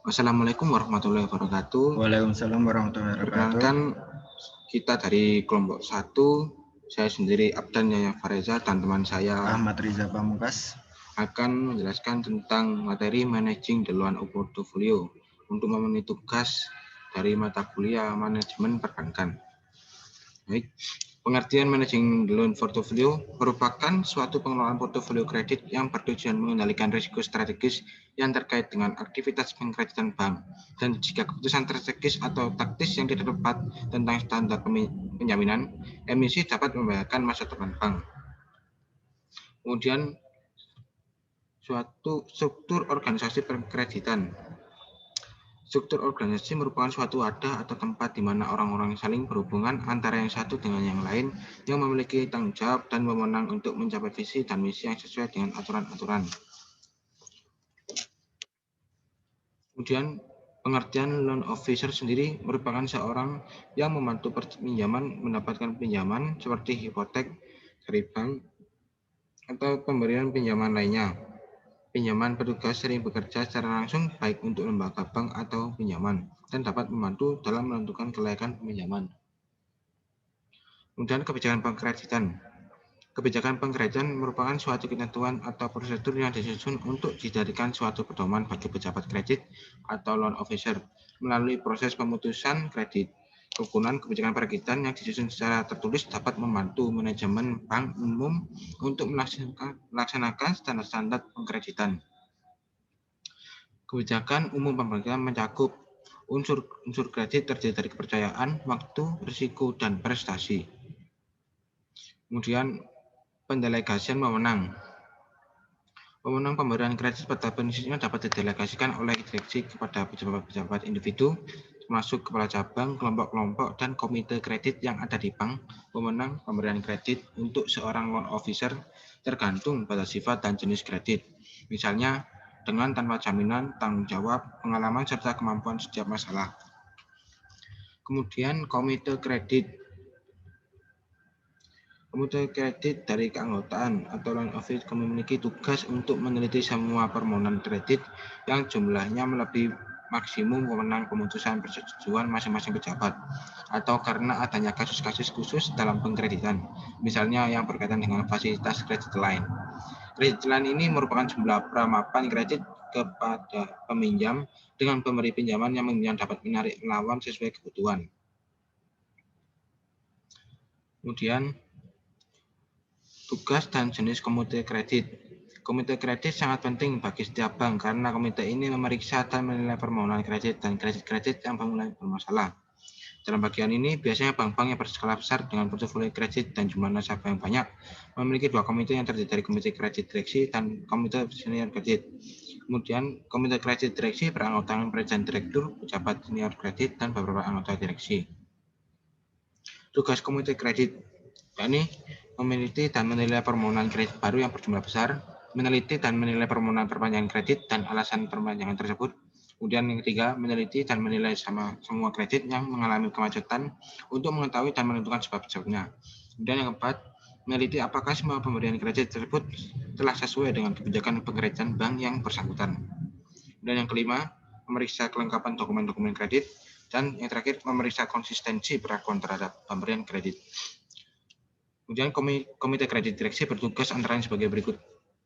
Wassalamualaikum warahmatullahi wabarakatuh. Waalaikumsalam warahmatullahi wabarakatuh. Perkenalkan, kita dari kelompok 1, saya sendiri Abdan Yahya Fareza dan teman saya Ahmad Riza Pamungkas akan menjelaskan tentang materi Managing the Loan Portfolio untuk memenuhi tugas dari mata kuliah Manajemen Perbankan. Baik. Pengertian Managing the Loan Portfolio merupakan suatu pengelolaan portofolio kredit yang bertujuan mengendalikan risiko strategis yang terkait dengan aktivitas pengkreditan bank, dan jika keputusan strategis atau taktis yang tidak tepat tentang standar penjaminan emisi dapat membahayakan masa depan bank. Kemudian suatu struktur organisasi perkreditan. Struktur organisasi merupakan suatu wadah atau tempat di mana orang-orang saling berhubungan antara yang satu dengan yang lain yang memiliki tanggung jawab dan wewenang untuk mencapai visi dan misi yang sesuai dengan aturan-aturan. Kemudian pengertian loan officer sendiri merupakan seorang yang membantu pinjaman mendapatkan pinjaman seperti hipotek dari bank atau pemberian pinjaman lainnya. Pinjaman petugas sering bekerja secara langsung baik untuk lembaga bank atau pinjaman dan dapat membantu dalam menentukan kelayakan pinjaman. Kemudian kebijakan pengkreditan. Kebijakan pengkreditan merupakan suatu ketentuan atau prosedur yang disusun untuk dijadikan suatu pedoman bagi pejabat kredit atau loan officer melalui proses pemutusan kredit. Kegunaan kebijakan pengkreditan yang disusun secara tertulis dapat membantu manajemen bank umum untuk melaksanakan standar-standar pengkreditan. Kebijakan umum pembagian mencakup unsur kredit terdiri dari kepercayaan, waktu, risiko, dan prestasi. Kemudian pendelegasian wewenang. Wewenang pemberian kredit pada prinsipnya dapat didelegasikan oleh direksi kepada pejabat-pejabat individu, termasuk kepala cabang, kelompok-kelompok, dan komite kredit yang ada di bank. Wewenang pemberian kredit untuk seorang loan officer tergantung pada sifat dan jenis kredit. Misalnya, dengan tanpa jaminan, tanggung jawab, pengalaman, serta kemampuan setiap masalah. Kemudian komite kredit. Komite kredit dari keanggotaan atau loan officer memiliki tugas untuk meneliti semua permohonan kredit yang jumlahnya melebihi maksimum wewenang pemutusan persetujuan masing-masing pejabat, atau karena adanya kasus-kasus khusus dalam pengkreditan, misalnya yang berkaitan dengan fasilitas kredit line. Kredit line ini merupakan jumlah pramapan kredit kepada peminjam dengan pemberi pinjaman yang meminjam dapat menarik lawan sesuai kebutuhan. Kemudian tugas dan jenis komite kredit. Komite kredit sangat penting bagi setiap bank karena komite ini memeriksa dan menilai permohonan kredit dan kredit-kredit yang mulai bermasalah. Dalam bagian ini, biasanya bank-bank yang berskala besar dengan portofolio kredit dan jumlah nasabah yang banyak memiliki dua komite yang terdiri dari komite kredit direksi dan komite senior kredit. Kemudian, komite kredit direksi beranggotakan presiden direktur, pejabat senior kredit, dan beberapa anggota direksi. Tugas komite kredit, yakni meneliti dan menilai permohonan kredit baru yang berjumlah besar, meneliti dan menilai permohonan perpanjangan kredit dan alasan perpanjangan tersebut. Kemudian yang ketiga, meneliti dan menilai semua kredit yang mengalami kemacetan untuk mengetahui dan menentukan sebab-sebabnya. Kemudian yang keempat, meneliti apakah semua pemberian kredit tersebut telah sesuai dengan kebijakan pengkreditan bank yang bersangkutan. Dan yang kelima, memeriksa kelengkapan dokumen-dokumen kredit. Dan yang terakhir, memeriksa konsistensi perlakuan terhadap pemberian kredit. Kemudian komite kredit direksi bertugas antara lain sebagai berikut.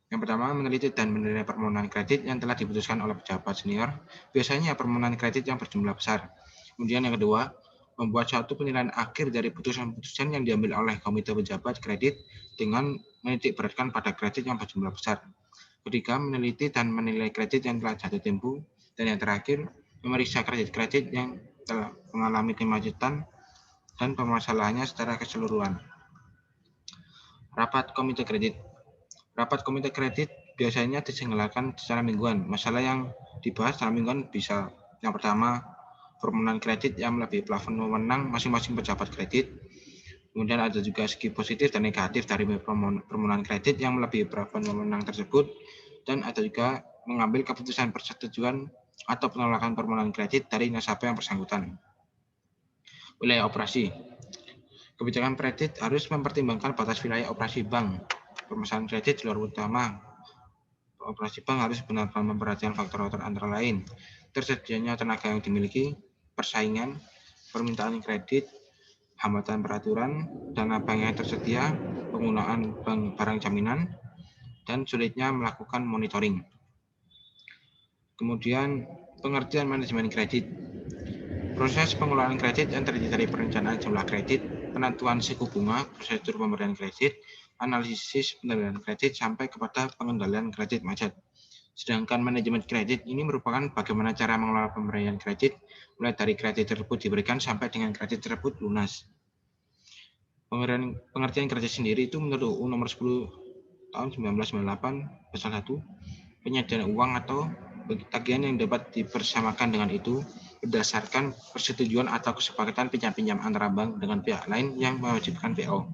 Yang pertama, meneliti dan menilai permohonan kredit yang telah diputuskan oleh pejabat senior, biasanya permohonan kredit yang berjumlah besar. Kemudian yang kedua, membuat suatu penilaian akhir dari putusan-putusan yang diambil oleh komite pejabat kredit dengan menitik beratkan pada kredit yang berjumlah besar. Ketiga, meneliti dan menilai kredit yang telah jatuh tempo. Dan yang terakhir, memeriksa kredit-kredit yang telah mengalami kemacetan dan permasalahannya secara keseluruhan. Rapat komite kredit. Rapat komite kredit biasanya diselenggarakan secara mingguan. Masalah yang dibahas secara mingguan bisa yang pertama, permohonan kredit yang melebihi plafon wewenang masing-masing pejabat kredit. Kemudian ada juga segi positif dan negatif dari permohonan kredit yang melebihi plafon wewenang tersebut. Dan ada juga mengambil keputusan persetujuan atau penolakan permohonan kredit dari nasabah yang bersangkutan. Wilayah operasi. Kebijakan kredit harus mempertimbangkan batas wilayah operasi bank. Permasalahan kredit di luar utama operasi bank harus benar-benar memperhatikan faktor-faktor antara lain tersedianya tenaga yang dimiliki, persaingan, permintaan kredit, hambatan peraturan, dana bank yang tersedia, penggunaan barang jaminan, dan sulitnya melakukan monitoring. Kemudian pengertian manajemen kredit. Proses pengelolaan kredit yang terdiri dari perencanaan jumlah kredit, penentuan suku bunga, prosedur pemberian kredit, analisis pengendalian kredit, sampai kepada pengendalian kredit macet. Sedangkan manajemen kredit ini merupakan bagaimana cara mengelola pemberian kredit, mulai dari kredit tersebut diberikan sampai dengan kredit tersebut lunas. Pengertian kredit sendiri itu menurut UU nomor 10 tahun 1998 pasal 1, penyediaan uang atau tagihan yang dapat dipersamakan dengan itu berdasarkan persetujuan atau kesepakatan pinjam-pinjam antara bank dengan pihak lain yang mewajibkan PO.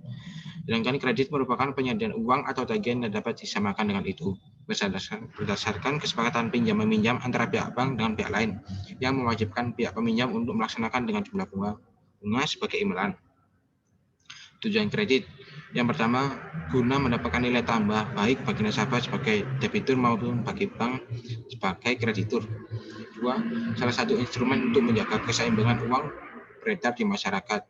Sedangkan kredit merupakan penyediaan uang atau tagihan yang dapat disamakan dengan itu berdasarkan kesepakatan pinjam-meminjam antara pihak bank dengan pihak lain yang mewajibkan pihak peminjam untuk melaksanakan dengan jumlah bunga sebagai imbalan. Tujuan kredit yang pertama, guna mendapatkan nilai tambah baik bagi nasabah sebagai debitur maupun bagi bank sebagai kreditur. Dua, salah satu instrumen untuk menjaga keseimbangan uang beredar di masyarakat.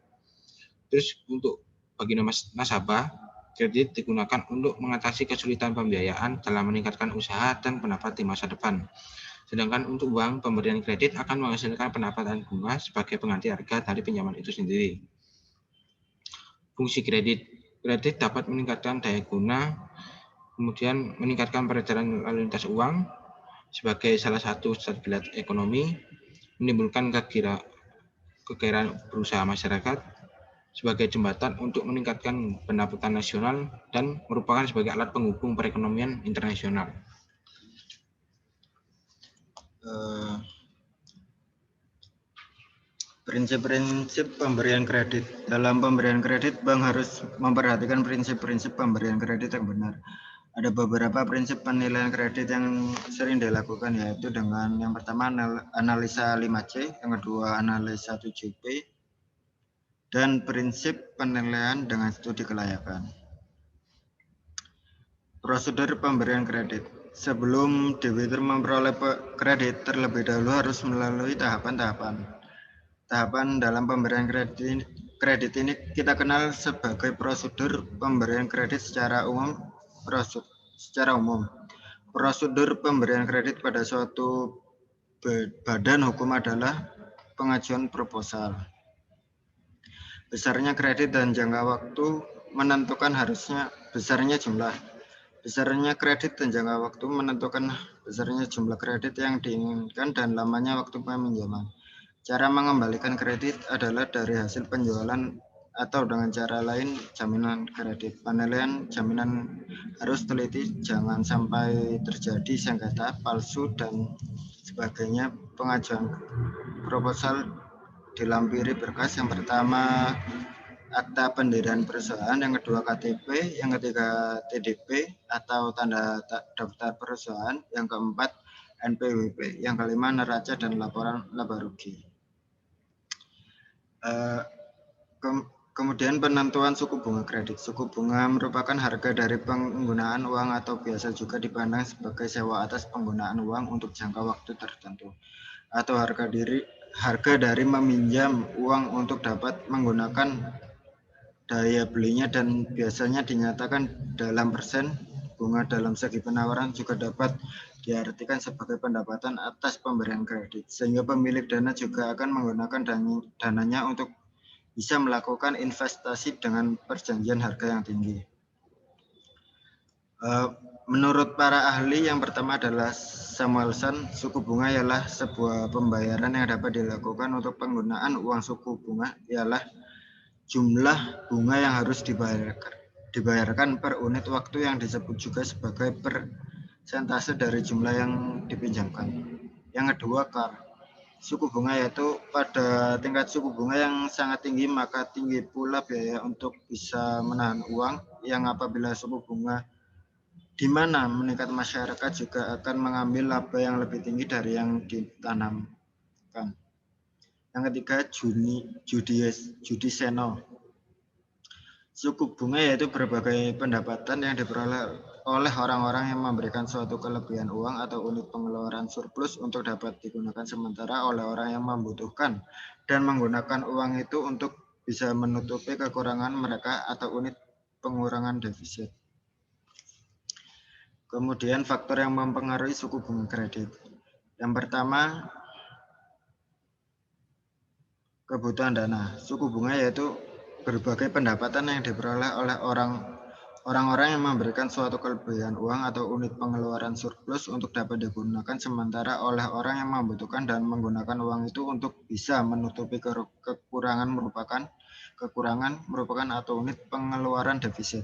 Terus untuk bagi nasabah, kredit digunakan untuk mengatasi kesulitan pembiayaan dalam meningkatkan usaha dan pendapat di masa depan. Sedangkan untuk uang, pemberian kredit akan menghasilkan pendapatan bunga sebagai pengganti harga dari pinjaman itu sendiri. Fungsi kredit. Kredit dapat meningkatkan daya guna, kemudian meningkatkan peredaran lalu lintas uang sebagai salah satu stabilitas ekonomi, menimbulkan kegairaan berusaha masyarakat sebagai jembatan untuk meningkatkan pendapatan nasional dan merupakan sebagai alat penghubung perekonomian internasional. Prinsip-prinsip pemberian kredit. Dalam pemberian kredit, bank harus memperhatikan prinsip-prinsip pemberian kredit yang benar. Ada beberapa prinsip penilaian kredit yang sering dilakukan, yaitu dengan yang pertama analisa 5C, yang kedua analisa 7P, dan prinsip penilaian dengan studi kelayakan. Prosedur pemberian kredit. Sebelum debitur memperoleh kredit, terlebih dahulu harus melalui tahapan-tahapan. Tahapan dalam pemberian kredit ini kita kenal sebagai prosedur pemberian kredit secara umum. Prosedur pemberian kredit pada suatu badan hukum adalah pengajuan proposal. Besarnya kredit dan jangka waktu menentukan harusnya besarnya jumlah. Besarnya kredit dan jangka waktu menentukan besarnya jumlah kredit yang diinginkan dan lamanya waktu peminjaman. Cara mengembalikan kredit adalah dari hasil penjualan atau dengan cara lain jaminan kredit. Penilaian jaminan harus teliti, jangan sampai terjadi sengketa, palsu, dan sebagainya. Pengajuan proposal dilampiri berkas. Yang pertama akta pendirian perusahaan, yang kedua KTP, yang ketiga TDP atau tanda daftar perusahaan, yang keempat NPWP, yang kelima neraca dan laporan laba rugi. Kemudian penentuan suku bunga kredit. Suku bunga merupakan harga dari penggunaan uang atau biasa juga dipandang sebagai sewa atas penggunaan uang untuk jangka waktu tertentu, atau harga dari meminjam uang untuk dapat menggunakan daya belinya, dan biasanya dinyatakan dalam persen. Bunga dalam segi penawaran juga dapat diartikan sebagai pendapatan atas pemberian kredit, sehingga pemilik dana juga akan menggunakan dananya untuk bisa melakukan investasi dengan perjanjian harga yang tinggi. Menurut para ahli, yang pertama adalah Samuelson, suku bunga ialah sebuah pembayaran yang dapat dilakukan untuk penggunaan uang. Suku bunga ialah jumlah bunga yang harus dibayarkan per unit waktu, yang disebut juga sebagai persentase dari jumlah yang dipinjamkan. Yang kedua, suku bunga, yaitu pada tingkat suku bunga yang sangat tinggi maka tinggi pula biaya untuk bisa menahan uang, yang apabila suku bunga di mana meningkat, masyarakat juga akan mengambil laba yang lebih tinggi dari yang ditanamkan. Yang ketiga, judiceno. Suku bunga yaitu berbagai pendapatan yang diperoleh oleh orang-orang yang memberikan suatu kelebihan uang atau unit pengeluaran surplus untuk dapat digunakan sementara oleh orang yang membutuhkan dan menggunakan uang itu untuk bisa menutupi kekurangan mereka atau unit pengurangan defisit. Kemudian faktor yang mempengaruhi suku bunga kredit. Yang pertama, kebutuhan dana. Suku bunga yaitu berbagai pendapatan yang diperoleh oleh orang-orang yang memberikan suatu kelebihan uang atau unit pengeluaran surplus untuk dapat digunakan sementara oleh orang yang membutuhkan dan menggunakan uang itu untuk bisa menutupi kekurangan merupakan atau unit pengeluaran defisit.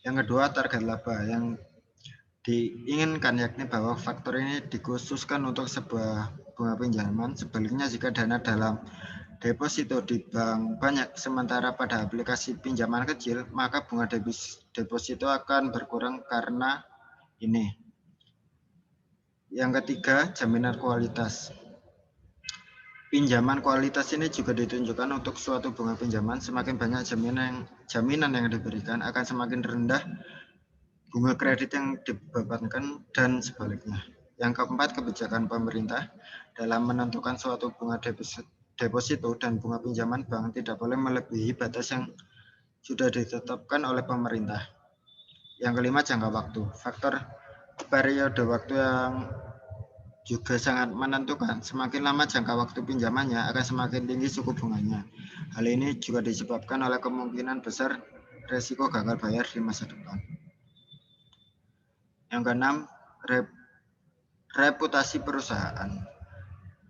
Yang kedua, target laba yang diinginkan, yakni bahwa faktor ini dikhususkan untuk sebuah bunga pinjaman. Sebaliknya, jika dana dalam deposito di bank banyak sementara pada aplikasi pinjaman kecil, maka bunga deposito akan berkurang karena ini. Yang ketiga, jaminan kualitas. Pinjaman kualitas ini juga ditunjukkan untuk suatu bunga pinjaman. Semakin banyak jaminan yang diberikan, akan semakin rendah bunga kredit yang dibebankan dan sebaliknya. Yang keempat, kebijakan pemerintah dalam menentukan suatu bunga deposito dan bunga pinjaman bank tidak boleh melebihi batas yang sudah ditetapkan oleh pemerintah. Yang kelima, jangka waktu. Faktor periode waktu yang juga sangat menentukan. Semakin lama jangka waktu pinjamannya, akan semakin tinggi suku bunganya. Hal ini juga disebabkan oleh kemungkinan besar resiko gagal bayar di masa depan. Yang keenam, reputasi perusahaan.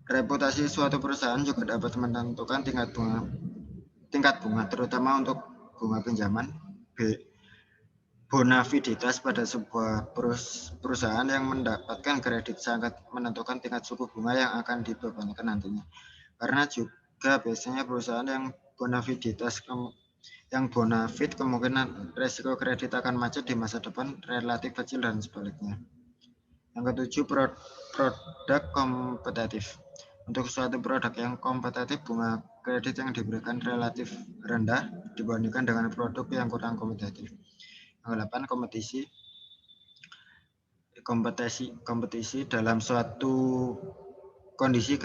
Reputasi suatu perusahaan juga dapat menentukan tingkat bunga, terutama untuk bunga pinjaman. Bonaviditas pada sebuah perusahaan yang mendapatkan kredit sangat menentukan tingkat suku bunga yang akan dibebankan nantinya. Karena juga biasanya perusahaan yang bonafid kemungkinan resiko kredit akan macet di masa depan relatif kecil dan sebaliknya. Yang ketujuh, produk kompetitif. Untuk suatu produk yang kompetitif, bunga kredit yang diberikan relatif rendah dibandingkan dengan produk yang kurang kompetitif. Yang kedelapan, kompetisi dalam suatu kondisi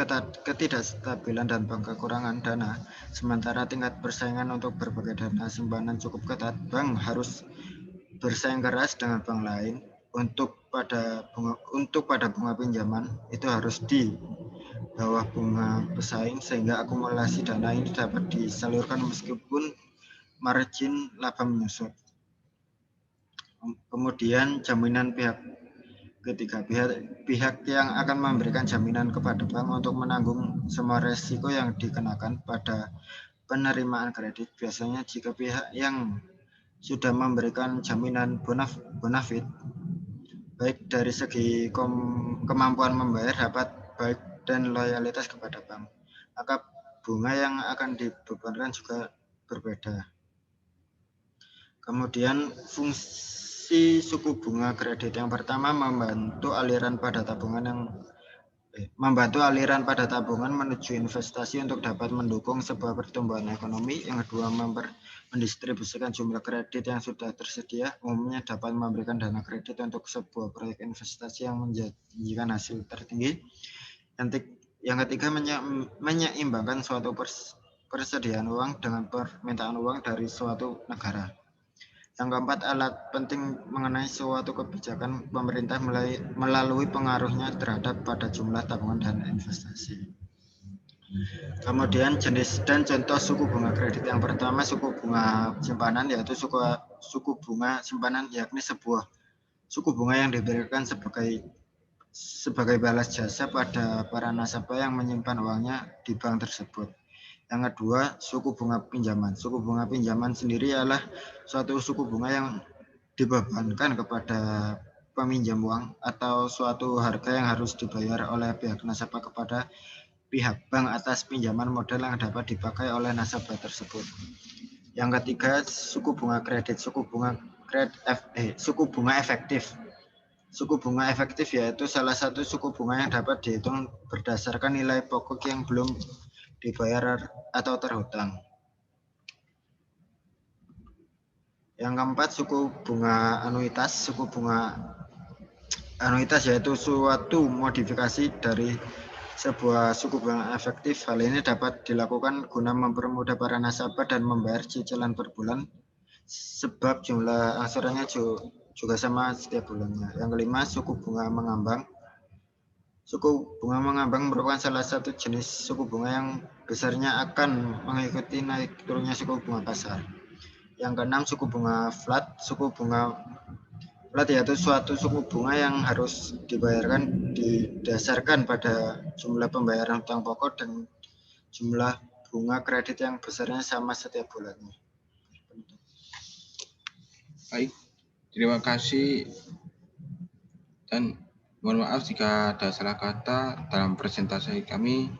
ketidakstabilan dan kekurangan dana, sementara tingkat persaingan untuk berbagai dana simpanan cukup ketat, bank harus bersaing keras dengan bank lain untuk pada bunga pinjaman itu harus di bawah bunga pesaing sehingga akumulasi dana ini dapat disalurkan meskipun margin laba menyusut. Kemudian jaminan pihak ketiga, pihak yang akan memberikan jaminan kepada bank untuk menanggung semua resiko yang dikenakan pada penerimaan kredit. Biasanya jika pihak yang sudah memberikan jaminan bonafid baik dari segi kemampuan membayar, dapat baik dan loyalitas kepada bank, maka bunga yang akan dibebankan juga berbeda. Kemudian fungsi suku bunga kredit yang pertama, membantu aliran pada tabungan menuju investasi untuk dapat mendukung sebuah pertumbuhan ekonomi. Yang kedua, mendistribusikan jumlah kredit yang sudah tersedia, umumnya dapat memberikan dana kredit untuk sebuah proyek investasi yang menjanjikan hasil tertinggi. Yang ketiga, menyeimbangkan suatu persediaan uang dengan permintaan uang dari suatu negara. Yang keempat, alat penting mengenai suatu kebijakan pemerintah melalui pengaruhnya terhadap pada jumlah tabungan dan investasi. Kemudian jenis dan contoh suku bunga kredit. Yang pertama, suku bunga simpanan, yaitu suku bunga simpanan yakni sebuah suku bunga yang diberikan sebagai balas jasa pada para nasabah yang menyimpan uangnya di bank tersebut. Yang kedua, suku bunga pinjaman. Suku bunga pinjaman sendiri adalah suatu suku bunga yang dibebankan kepada peminjam uang atau suatu harga yang harus dibayar oleh pihak nasabah kepada pihak bank atas pinjaman modal yang dapat dipakai oleh nasabah tersebut. Yang ketiga, suku bunga kredit. Suku bunga efektif. Suku bunga efektif yaitu salah satu suku bunga yang dapat dihitung berdasarkan nilai pokok yang belum dibayar atau terhutang. Yang keempat, suku bunga anuitas. Suku bunga anuitas yaitu suatu modifikasi dari sebuah suku bunga efektif. Hal ini dapat dilakukan guna mempermudah para nasabah dan membayar cicilan per bulan, sebab jumlah angsurannya juga sama setiap bulannya. Yang kelima, suku bunga mengambang. Suku bunga mengambang merupakan salah satu jenis suku bunga yang besarnya akan mengikuti naik turunnya suku bunga pasar. Yang keenam, suku bunga flat. Suku bunga flat yaitu suatu suku bunga yang harus dibayarkan didasarkan pada jumlah pembayaran utang pokok dan jumlah bunga kredit yang besarnya sama setiap bulannya. Baik, terima kasih dan mohon maaf jika ada salah kata dalam presentasi kami.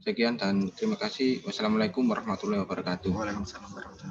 Sekian dan terima kasih. Wassalamualaikum warahmatullahi wabarakatuh. Waalaikumsalam warahmatullahi wabarakatuh.